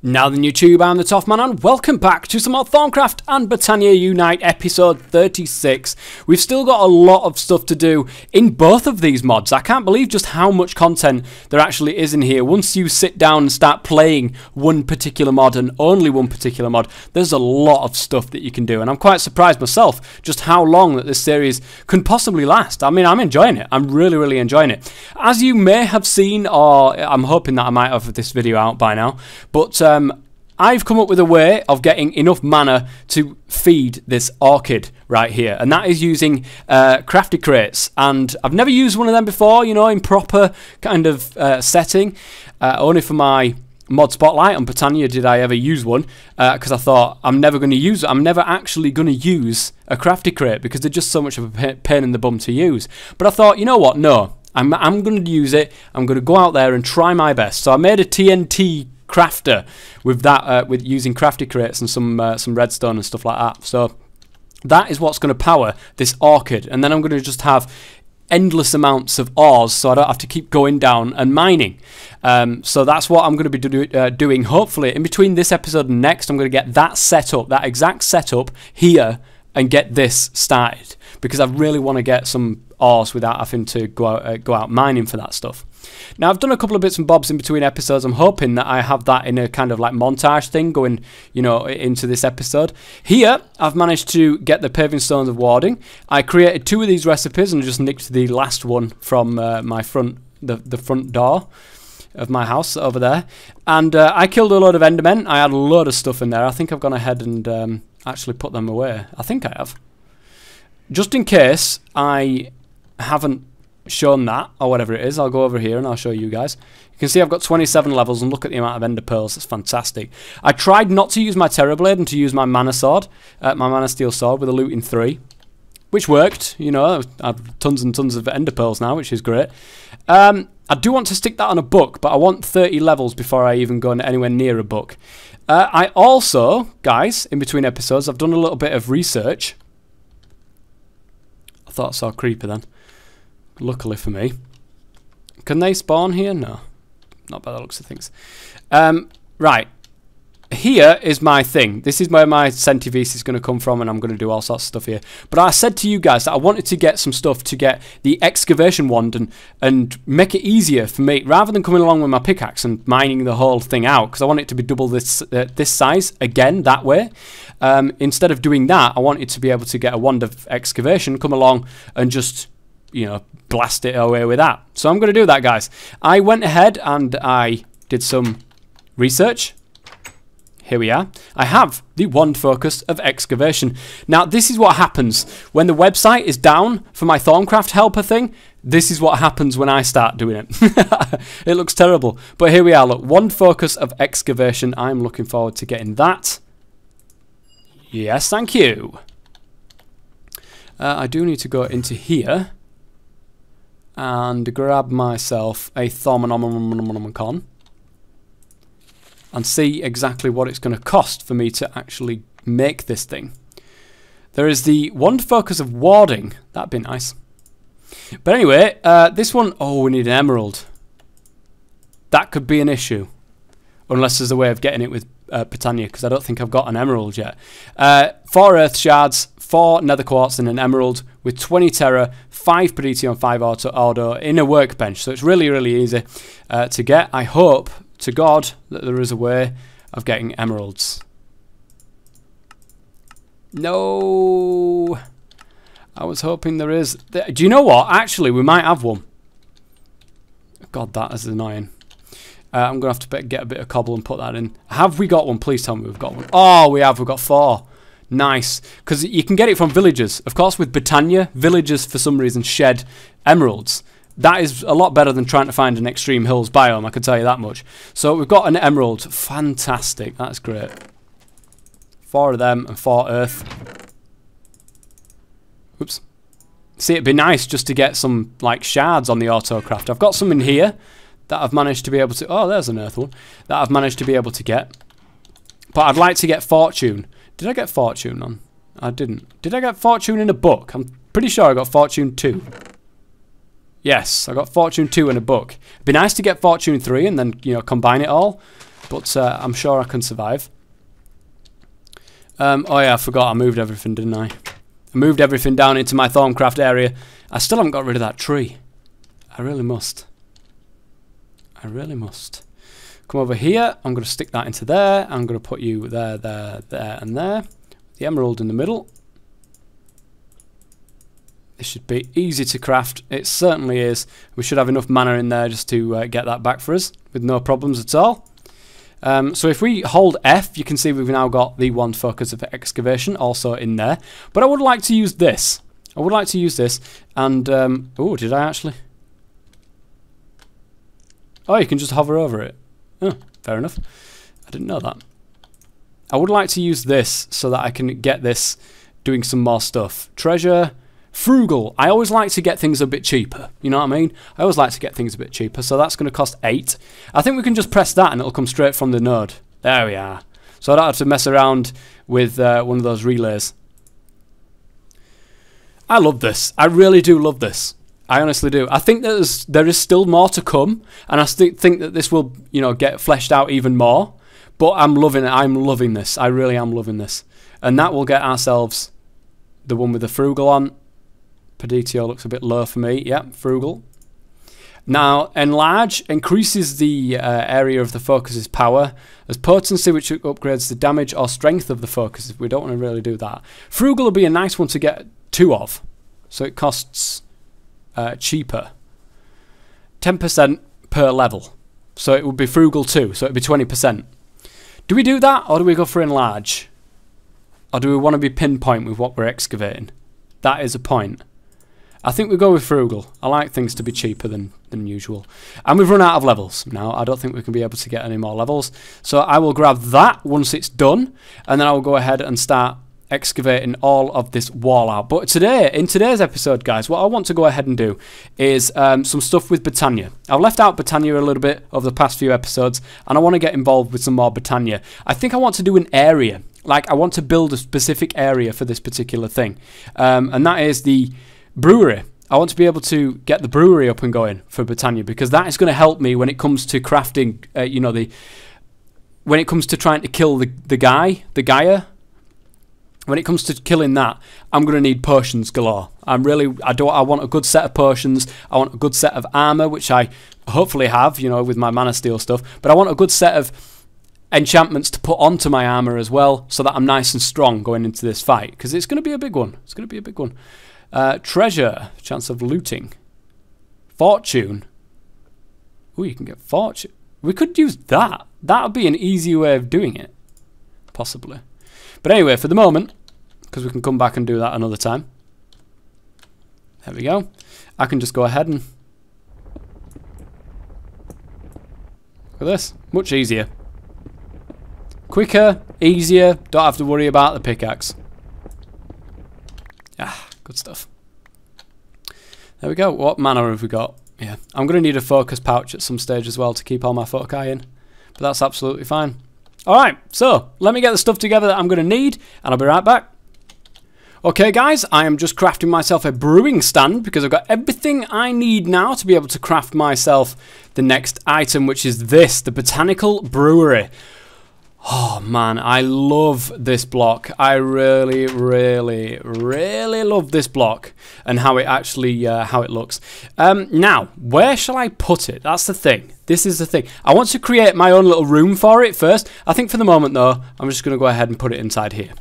Now then YouTube, I'm the Toffman and welcome back to some more Thaumcraft and Botania Unite episode 36. We've still got a lot of stuff to do in both of these mods. I can't believe just how much content there actually is in here. Once you sit down and start playing one particular mod and only one particular mod, there's a lot of stuff that you can do, and I'm quite surprised myself just how long that this series can possibly last. I mean, I'm enjoying it. I'm really enjoying it. As you may have seen, or I'm hoping that I might have this video out by now, but I've come up with a way of getting enough mana to feed this orchid right here, and that is using crafty crates. And I've never used one of them before, you know, in proper kind of setting. Only for my mod spotlight on Botania did I ever use one, because I thought I'm never actually going to use a crafty crate because they're just so much of a pain in the bum to use. But I thought, you know what, no, I'm going to use it. I'm going to go out there and try my best. So I made a TNT crafter with that, with using crafty crates and some redstone and stuff like that. So that is what's going to power this orchid, and then I'm going to just have endless amounts of ores, so I don't have to keep going down and mining. So that's what I'm going to be doing. Hopefully, in between this episode and next, I'm going to get that set up, that exact setup here, and get this started, because I really want to get some ores without having to go out mining for that stuff. Now, I've done a couple of bits and bobs in between episodes. I'm hoping that I have that in a kind of like montage thing going, you know, into this episode. Here, I've managed to get the paving stones of warding. I created 2 of these recipes and just nicked the last one from my the front door of my house over there. And I killed a load of endermen. I had a load of stuff in there. I think I've gone ahead and actually put them away. I think I have. Just in case I haven't shown that, or whatever it is, I'll go over here and I'll show you guys. You can see I've got 27 levels, and look at the amount of ender pearls. It's fantastic. I tried not to use my terror blade and to use my mana sword, my mana steel sword with a looting 3, which worked. You know, I have tons and tons of ender pearls now, which is great. I do want to stick that on a book, but I want 30 levels before I even go anywhere near a book. I also, guys, in between episodes, I've done a little bit of research. I thought I saw a creeper then. Luckily for me. Can they spawn here? No. Not by the looks of things. Right. Here is my thing. This is where my centivis is going to come from, and I'm going to do all sorts of stuff here. But I said to you guys that I wanted to get some stuff to get the excavation wand and make it easier for me, rather than coming along with my pickaxe and mining the whole thing out, because I want it to be double this size again that way. Instead of doing that, I wanted to be able to get a wand of excavation, come along and just, you know, blast it away with that. So I'm going to do that, guys. I went ahead and I did some research. Here we are. I have the wand focus of excavation. Now, this is what happens when the website is down for my Thaumcraft helper thing. This is what happens when I start doing it. It looks terrible. But here we are. Look, wand focus of excavation. I'm looking forward to getting that. Yes, thank you. I do need to go into here and grab myself a Thaumcraft and see exactly what it's going to cost for me to actually make this thing. There is the wand focus of warding. That'd be nice. But anyway, this one, oh, we need an emerald. That could be an issue, unless there's a way of getting it with Botania, because I don't think I've got an emerald yet. 4 earth shards, 4 nether quartz, and an emerald with 20 terra, 5 Predation, 5 auto in a workbench. So it's really easy to get. I hope to God that there is a way of getting emeralds. No, I was hoping there is. Do you know what? Actually, we might have one. God, that is annoying. I'm going to have to get a bit of cobble and put that in. Have we got one? Please tell me we've got one. Oh, we have. We've got 4. Nice. Because you can get it from villagers. Of course, with Botania, villagers for some reason shed emeralds. That is a lot better than trying to find an extreme hills biome, I can tell you that much. So we've got an emerald. Fantastic. That's great. 4 of them and 4 earth. Oops. See, it'd be nice just to get some like shards on the autocraft. I've got some in here that I've managed to be able to... Oh, there's an earth one. That I've managed to be able to get. But I'd like to get fortune. Did I get fortune on? I didn't. Did I get fortune in a book? I'm pretty sure I got fortune 2. Yes, I got fortune 2 in a book. It'd be nice to get fortune 3 and then, you know, combine it all. but I'm sure I can survive. Oh yeah, I forgot I moved everything, didn't I? I moved everything down into my Thaumcraft area. I still haven't got rid of that tree. I really must. I really must. Come over here. I'm going to stick that into there. I'm going to put you there, there, there, and there. The emerald in the middle. This should be easy to craft. It certainly is. We should have enough mana in there just to get that back for us with no problems at all. So if we hold F, you can see we've now got the one focus of excavation also in there. But I would like to use this. I would like to use this. And, oh, did I actually? Oh, you can just hover over it. Oh, fair enough. I didn't know that. I would like to use this so that I can get this doing some more stuff. Treasure, frugal. I always like to get things a bit cheaper. You know what I mean? I always like to get things a bit cheaper. So that's going to cost 8. I think we can just press that and it'll come straight from the node. There we are. So I don't have to mess around with one of those relays. I love this. I really do love this. I honestly do. I think that there is still more to come, and I think that this will, you know, get fleshed out even more. But I'm loving it. I'm loving this. I really am loving this. And that will get ourselves the one with the frugal on. Peditio looks a bit low for me. Yeah, frugal. Now, enlarge increases the area of the focus's power as potency, which upgrades the damage or strength of the focus. We don't want to really do that. Frugal will be a nice one to get 2 of, so it costs cheaper. 10% per level, so it would be frugal 2, so it would be 20%. Do we do that, or do we go for enlarge? Or do we want to be pinpoint with what we're excavating? That is a point. I think we go with frugal. I like things to be cheaper than usual. And we've run out of levels now. I don't think we can be able to get any more levels. So I will grab that once it's done, and then I will go ahead and start excavating all of this wall out. But today, in today's episode, guys, what I want to go ahead and do is some stuff with Botania. I've left out Botania a little bit over the past few episodes, and I want to get involved with some more Botania. I think I want to do an area. Like, I want to build a specific area for this particular thing. And that is the brewery. I want to be able to get the brewery up and going for Botania, because that is going to help me when it comes to crafting, you know, when it comes to trying to kill the gaia. When it comes to killing that, I'm going to need potions galore. I want a good set of potions. I want a good set of armor, which I hopefully have, you know, with my mana steel stuff. But I want a good set of enchantments to put onto my armor as well, so that I'm nice and strong going into this fight, because it's going to be a big one. It's going to be a big one. Treasure, chance of looting. Fortune. Oh, you can get fortune. We could use that. That would be an easy way of doing it, possibly. But anyway, for the moment, because we can come back and do that another time. There we go. I can just go ahead and look at this. Much easier. Quicker, easier, don't have to worry about the pickaxe. Ah, good stuff. There we go. What mana have we got? Yeah, I'm going to need a focus pouch at some stage as well to keep all my foci in. But that's absolutely fine. Alright, so let me get the stuff together that I'm going to need, and I'll be right back. Okay guys, I am just crafting myself a brewing stand, because I've got everything I need now to be able to craft myself the next item, which is this, the Botanical Brewery. Oh man, I love this block. I really, really, really love this block and how it actually, how it looks. Now, where shall I put it? That's the thing. This is the thing. I want to create my own little room for it first. I think for the moment though, I'm just going to go ahead and put it inside here.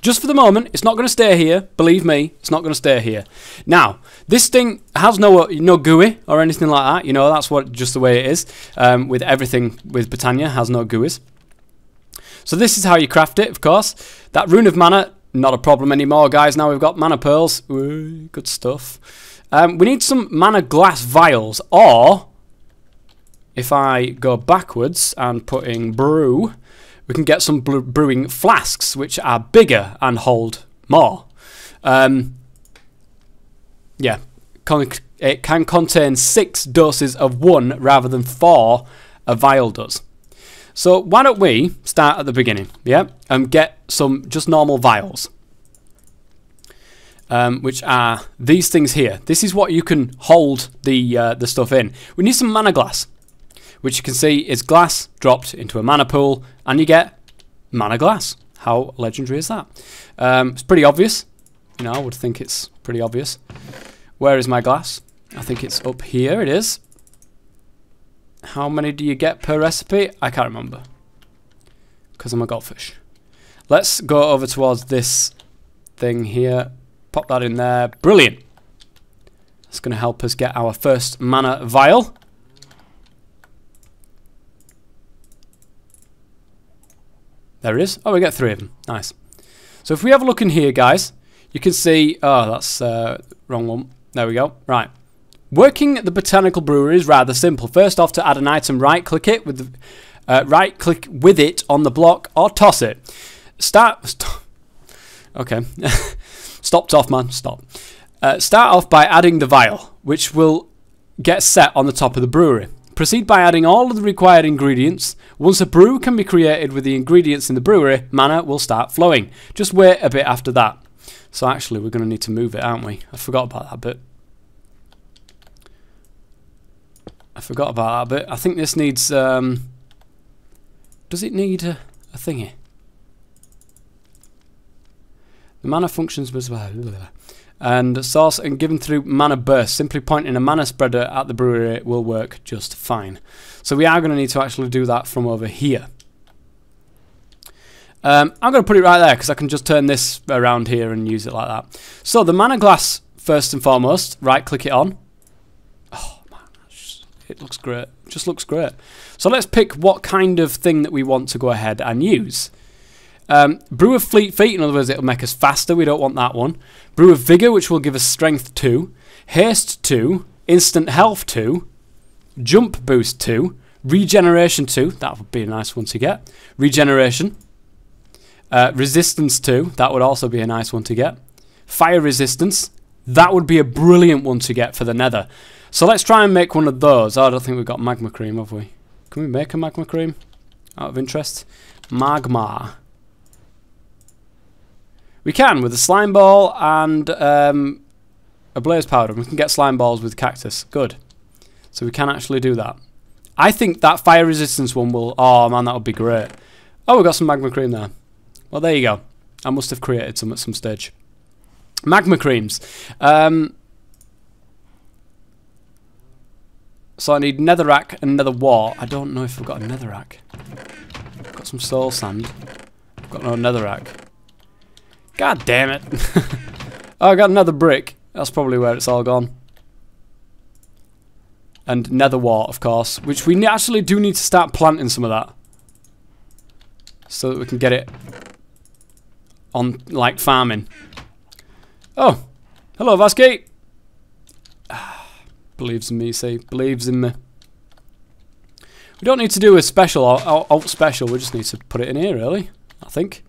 Just for the moment, it's not going to stay here. Believe me, it's not going to stay here. Now, this thing has no GUI or anything like that. You know, that's just the way it is. With everything with Botania, has no GUIs. So this is how you craft it, of course. That rune of mana, not a problem anymore, guys. Now we've got mana pearls. Ooh, good stuff. We need some mana glass vials, or if I go backwards and put in brew, we can get some brewing flasks, which are bigger and hold more. Yeah, it can contain 6 doses of 1 rather than 4 a vial does. So why don't we start at the beginning, yeah, and get some just normal vials, which are these things here. This is what you can hold the stuff in. We need some mana glass. which you can see is glass dropped into a mana pool, and you get mana glass. How legendary is that? It's pretty obvious. You know, I would think it's pretty obvious. Where is my glass? I think it's up here. It is. How many do you get per recipe? I can't remember, because I'm a goldfish. Let's go over towards this thing here. Pop that in there. Brilliant. That's going to help us get our first mana vial. There it is. Oh, we get 3 of them. Nice. So if we have a look in here, guys, you can see... Oh, that's wrong one. There we go. Right. Working at the Botanical Brewery is rather simple. First off, to add an item, right-click it with the, right-click with it on the block or toss it. Okay. Stopped off, man. Stop. Start off by adding the vial, which will get set on the top of the brewery. Proceed by adding all of the required ingredients. Once a brew can be created with the ingredients in the brewery, mana will start flowing. Just wait a bit after that. So actually, we're going to need to move it, aren't we? I forgot about that bit. I think this needs... does it need a thingy? The mana functions as well. And source and given through mana burst. Simply pointing a mana spreader at the brewery will work just fine. So we are going to need to actually do that from over here. I'm going to put it right there because I can just turn this around here and use it like that. So the mana glass, first and foremost, right click it on. Oh man, it looks great. It just looks great. So let's pick what kind of thing that we want to go ahead and use. Brew of Fleet Feet, in other words, it'll make us faster. We don't want that one. Brew of Vigor, which will give us Strength 2. Haste 2. Instant Health 2. Jump Boost 2. Regeneration 2. That would be a nice one to get. Regeneration. Resistance 2. That would also be a nice one to get. Fire Resistance. That would be a brilliant one to get for the Nether. So let's try and make one of those. Oh, I don't think we've got Magma Cream, have we? Can we make a Magma Cream? Out of interest. Magma. We can, with a slime ball and a blaze powder. We can get slime balls with cactus. Good. So we can actually do that. I think that fire resistance one will... Oh, man, that would be great. Oh, we've got some magma cream there. Well, there you go. I must have created some at some stage. Magma creams. So I need netherrack and nether wart. I don't know if I've got a netherrack. I've got some soul sand. I've got no netherrack. God damn it. Oh, I got another brick. That's probably where it's all gone. And nether wart, of course, which we actually do need to start planting some of that. So that we can get it on, like, farming. Oh, hello, Vasky. Believes in me, see? Believes in me. We don't need to do a special, alt special. We just need to put it in here, really, I think.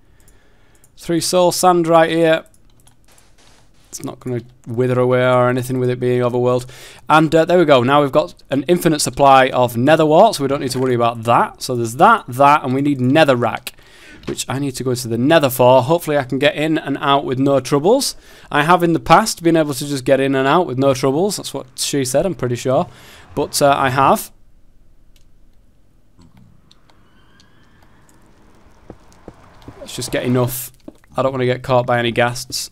3 soul sand right here. It's not going to wither away or anything with it being overworld. And there we go. Now we've got an infinite supply of nether wart, so we don't need to worry about that. So there's that, and we need netherrack, which I need to go to the nether for. Hopefully I can get in and out with no troubles. I have in the past been able to just get in and out with no troubles. That's what she said, I'm pretty sure. But I have. Let's just get enough. I don't want to get caught by any ghasts.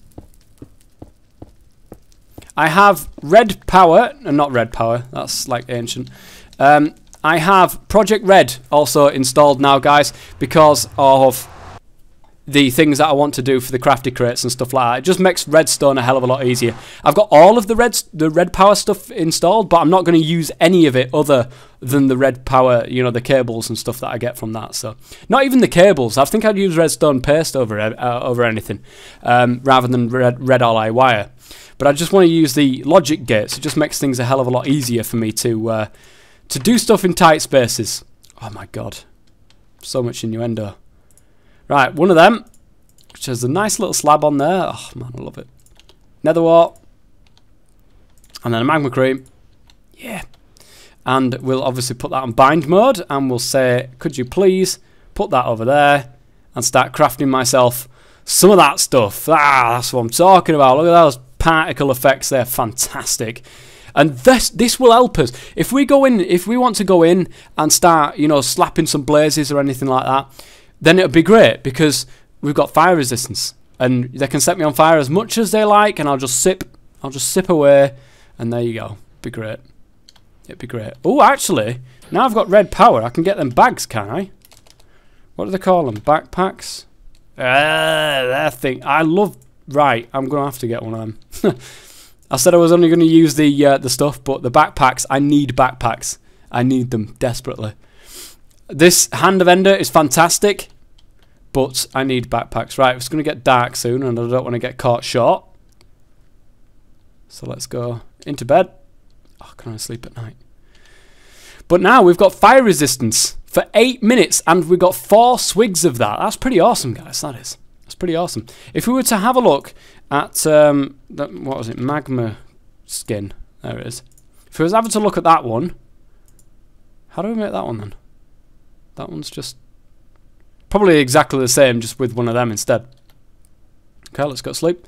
I have red power, and not red power, that's like ancient. I have Project Red also installed now, guys, because of the things that I want to do for the crafty crates and stuff like that. It just makes redstone a hell of a lot easier. I've got all of the red power stuff installed, but I'm not going to use any of it other than the red power, you know, the cables and stuff that I get from that. So not even the cables. I think I'd use redstone paste over anything, rather than red ally wire. But I just want to use the logic gates. It just makes things a hell of a lot easier for me to do stuff in tight spaces. Oh my god, so much innuendo. Right, one of them, which has a nice little slab on there. Oh man, I love it. Nether wart. And then a magma cream. Yeah. And we'll obviously put that on bind mode, and we'll say, could you please put that over there and start crafting myself some of that stuff. Ah, that's what I'm talking about. Look at those particle effects, they're fantastic. And this will help us. If we want to go in and start, you know, slapping some blazes or anything like that, then it'll be great because we've got fire resistance. And they can set me on fire as much as they like, and I'll just sip away, and there you go. Be great. It'd be great. Oh, actually, now I've got red power, I can get them bags, can I? What do they call them? Backpacks? That thing. I love... Right, I'm going to have to get one of them. I said I was only going to use the stuff, but the backpacks, I need backpacks. I need them desperately. This Hand of Ender is fantastic, but I need backpacks. Right, it's going to get dark soon, and I don't want to get caught short. So let's go into bed. Oh, can I sleep at night? But now we've got fire resistance for 8 minutes, and we've got 4 swigs of that. That's pretty awesome, guys. That is. That's pretty awesome. If we were to have a look at, what was it, magma skin. There it is. If we was having to look at that one, how do we make that one then? That one's just probably exactly the same, just with one of them instead. Okay, let's go to sleep.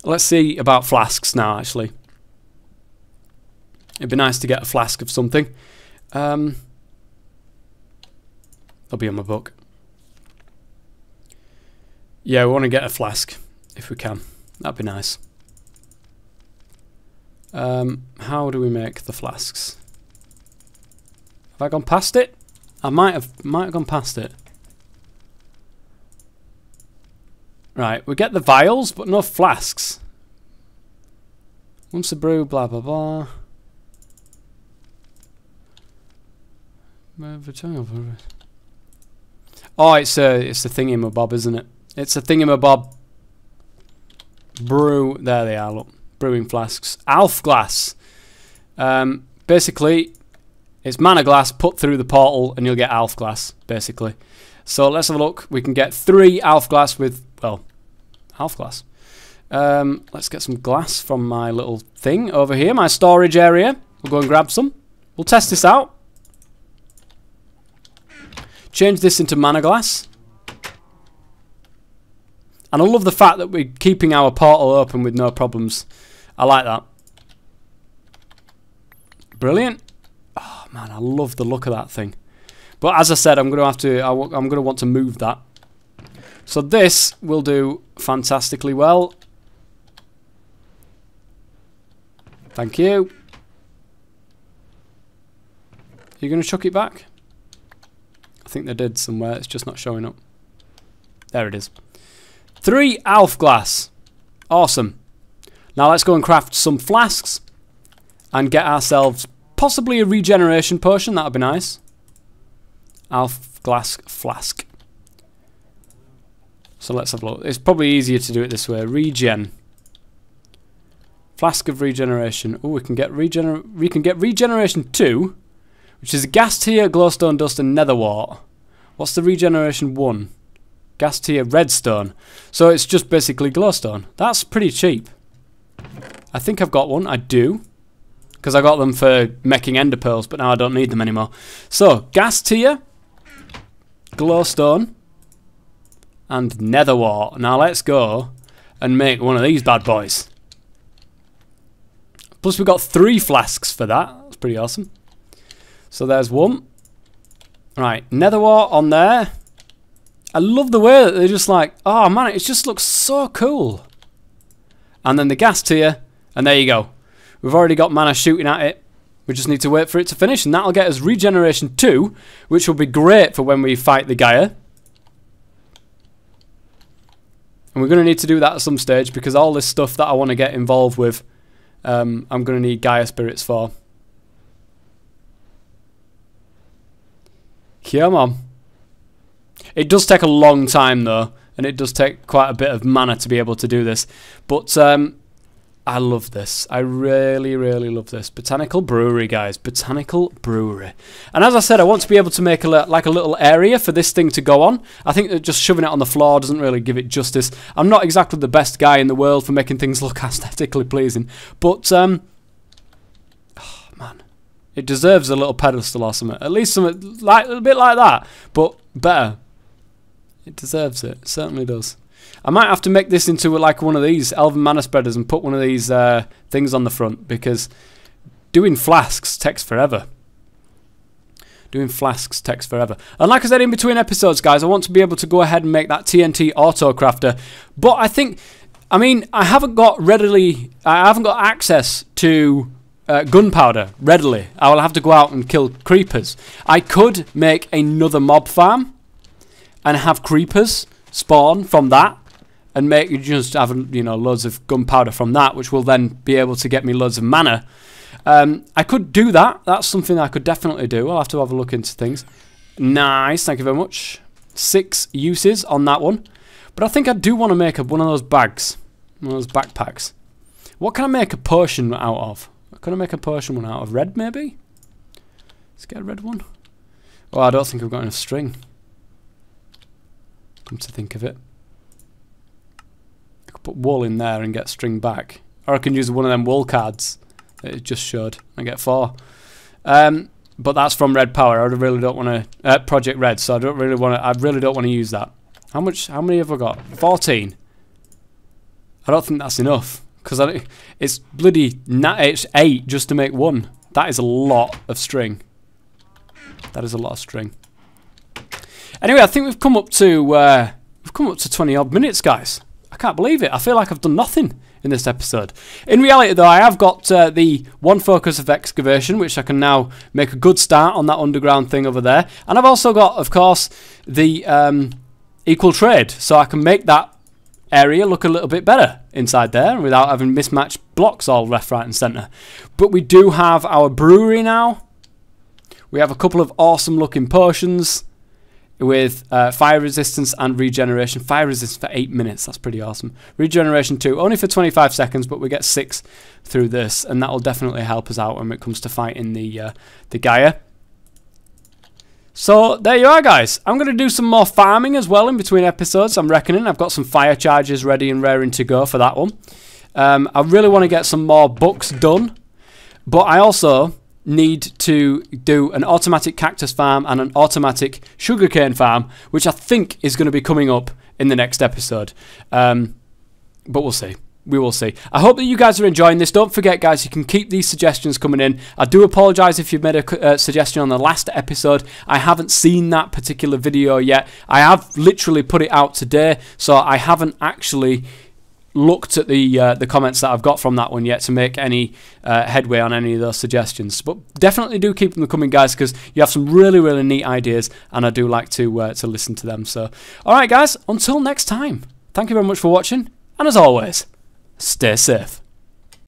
Let's see about flasks now, actually. It'd be nice to get a flask of something. They'll be on my book. Yeah, we want to get a flask, if we can. That'd be nice. How do we make the flasks? Have I gone past it? I might have gone past it. Right, we get the vials, but no flasks. Once a brew, blah blah blah. Oh, it's a thingamabob, isn't it? It's a thingamabob. Brew. There they are. Look, brewing flasks. Alf glass. Basically, it's mana glass put through the portal, and you'll get Alf glass. Basically. So let's have a look. We can get 3 Alf glass with, well, Alf glass. Let's get some glass from my little thing over here, my storage area. We'll go and grab some. We'll test this out. Change this into mana glass. And I love the fact that we're keeping our portal open with no problems. I like that. Brilliant. Oh man, I love the look of that thing. But as I said, I'm going to want to move that. So this will do fantastically well. Thank you. Are you going to chuck it back? I think they did somewhere. It's just not showing up. There it is. 3 Alf glass. Awesome. Now let's go and craft some flasks and get ourselves possibly a regeneration potion. That would be nice. Alf glass flask. So let's have a look. It's probably easier to do it this way. Regen. Flask of regeneration. Oh, we can get regeneration 2, which is gas tier, glowstone dust, and nether wart. What's the regeneration 1? Gas tier, redstone. So it's just basically glowstone. That's pretty cheap. I think I've got one. I do. Because I got them for making ender pearls, but now I don't need them anymore. So, gas tier, glowstone, and nether wart. Now let's go and make one of these bad boys. Plus we've got 3 flasks for that. That's pretty awesome. So there's one. Right, nether wart on there. I love the way that they're just like, oh man, it just looks so cool. And then the gas tier, and there you go. We've already got mana shooting at it. We just need to wait for it to finish, and that'll get us regeneration 2, which will be great for when we fight the gaia. And we're going to need to do that at some stage, because all this stuff that I want to get involved with, I'm going to need gaia spirits for. Come on. It does take a long time though, and it does take quite a bit of mana to be able to do this. But I love this. I really, really love this. Botanical Brewery, guys. Botanical Brewery. And as I said, I want to be able to make a little area for this thing to go on. I think that just shoving it on the floor doesn't really give it justice. I'm not exactly the best guy in the world for making things look aesthetically pleasing. But, oh man. It deserves a little pedestal or something. At least something like a bit like that. But better. It deserves it. It certainly does. I might have to make this into like one of these Elven Mana Spreaders and put one of these things on the front, because doing flasks takes forever. Doing flasks takes forever. And like I said in between episodes, guys, I want to be able to go ahead and make that TNT auto crafter. But I think, I mean, I haven't got access to gunpowder readily. I will have to go out and kill creepers. I could make another mob farm and have creepers spawn from that, and make you just have, you know, loads of gunpowder from that, which will then be able to get me loads of mana. I could do that. That's something I could definitely do. I'll have to have a look into things. Nice, thank you very much. 6 uses on that one. But I think I do want to make one of those bags. One of those backpacks. What can I make a potion out of? Can I make a potion one out of? Red, maybe? Let's get a red one. Oh, I don't think I've got enough string. Come to think of it. I could put wool in there and get string back. Or I can use one of them wool cards that it just showed. I get 4. But that's from Red Power. I really don't want to Project Red, so I really don't want to use that. How many have I got? 14. I don't think that's enough, because it's bloody it's 8 just to make one. That is a lot of string. That is a lot of string. Anyway, I think we've come up to 20 odd minutes, guys. I can't believe it. I feel like I've done nothing in this episode. In reality, though, I have got the one focus of excavation, which I can now make a good start on that underground thing over there. And I've also got, of course, the equal trade, so I can make that area look a little bit better inside there without having mismatched blocks all left, right and centre. But we do have our brewery now. We have a couple of awesome looking potions with fire resistance and regeneration. Fire resistance for 8 minutes, that's pretty awesome. Regeneration 2, only for 25 seconds, but we get 6 through this, and that will definitely help us out when it comes to fighting the gaia. So there you are, guys. I'm going to do some more farming as well in between episodes, I'm reckoning. I've got some fire charges ready and raring to go for that one. I really want to get some more books done, but I also need to do an automatic cactus farm and an automatic sugarcane farm, which I think is going to be coming up in the next episode. But we'll see. We will see. I hope that you guys are enjoying this. Don't forget, guys, you can keep these suggestions coming in. I do apologise if you've made a suggestion on the last episode. I haven't seen that particular video yet. I have literally put it out today, so I haven't actually looked at the comments that I've got from that one yet to make any headway on any of those suggestions. But definitely do keep them coming, guys, because you have some really, really neat ideas, and I do like to listen to them. So, all right, guys, until next time, thank you very much for watching, and as always, stay safe.